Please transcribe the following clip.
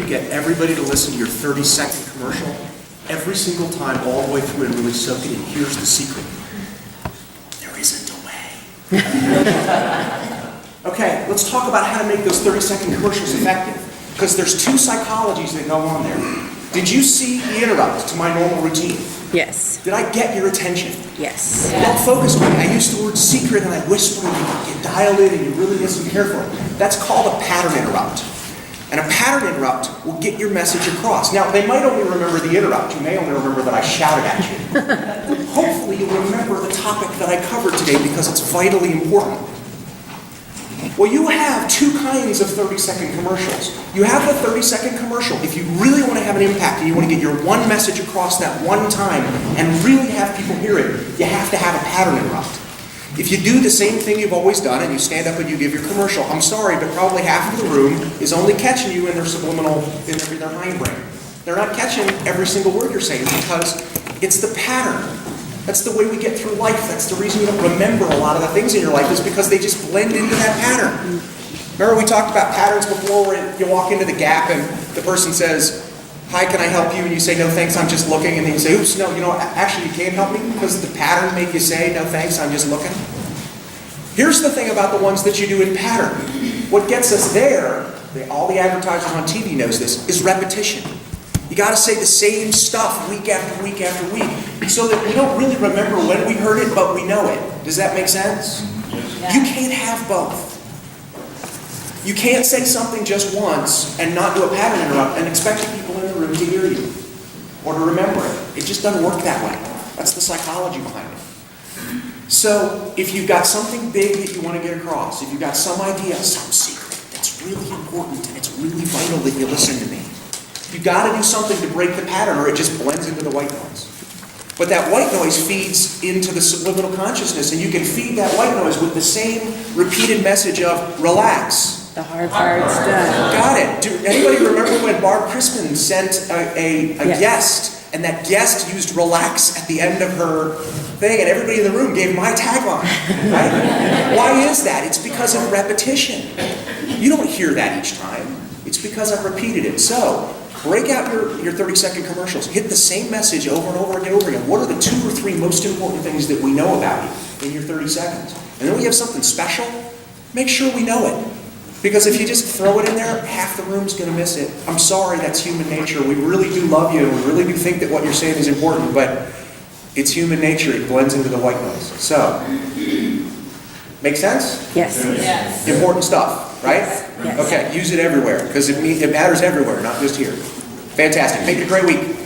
get everybody to listen to your 30-second commercial every single time, all the way through, and really soak it in. Here's the secret. There isn't a way. Okay, let's talk about how to make those 30-second commercials effective. Because there's two psychologies that go on there. Did you see the interrupt to my normal routine? Yes. Did I get your attention? Yes. Don't focus on me. I use the word secret and I whisper and you dial in and you really listen carefully. That's called a pattern interrupt. And a pattern interrupt will get your message across. Now, they might only remember the interrupt. You may only remember that I shouted at you. Hopefully you'll remember the topic that I covered today because it's vitally important. Well, you have two kinds of 30-second commercials. You have the 30-second commercial. If you really want to have an impact and you want to get your one message across that one time and really have people hear it, you have to have a pattern interrupt. If you do the same thing you've always done and you stand up and you give your commercial, I'm sorry, but probably half of the room is only catching you in their subliminal, in their hindbrain. They're not catching every single word you're saying because it's the pattern. That's the way we get through life. That's the reason you don't remember a lot of the things in your life is because they just blend into that pattern. Remember we talked about patterns before where you walk into the Gap and the person says, "Hi, can I help you?" And you say, "No, thanks, I'm just looking." And then you say, "Oops, no, actually you can't help me because the pattern made you say, 'No, thanks, I'm just looking.'" Here's the thing about the ones that you do in pattern. What gets us there, all the advertisers on TV knows this, is repetition. You got to say the same stuff week after week after week so that we don't really remember when we heard it, but we know it. Does that make sense? Yeah. You can't have both. You can't say something just once and not do a pattern interrupt and expect the people in the room to hear you or to remember it. It just doesn't work that way. That's the psychology behind it. So if you've got something big that you want to get across, if you've got some idea, some secret that's really important and it's really vital that you listen to me, you've got to do something to break the pattern or it just blends into the white noise. But that white noise feeds into the subliminal consciousness and you can feed that white noise with the same repeated message of relax. The hard part's done. Got it. Do anybody remember when Barb Crispin sent a Yes. guest and that guest used relax at the end of her thing and everybody in the room gave my tagline, right? Why is that? It's because of repetition. You don't hear that each time. It's because I've repeated it. So, break out your 30-second commercials. Hit the same message over and over again. What are the 2 or 3 most important things that we know about you in your 30 seconds? And then when you have something special, make sure we know it. Because if you just throw it in there, half the room's going to miss it. I'm sorry, that's human nature. We really do love you, and we really do think that what you're saying is important, but it's human nature. It blends into the white noise. So, make sense? Yes. Yes. Important stuff, right? Yes. Okay, use it everywhere, because it matters everywhere, not just here. Fantastic. Make it a great week.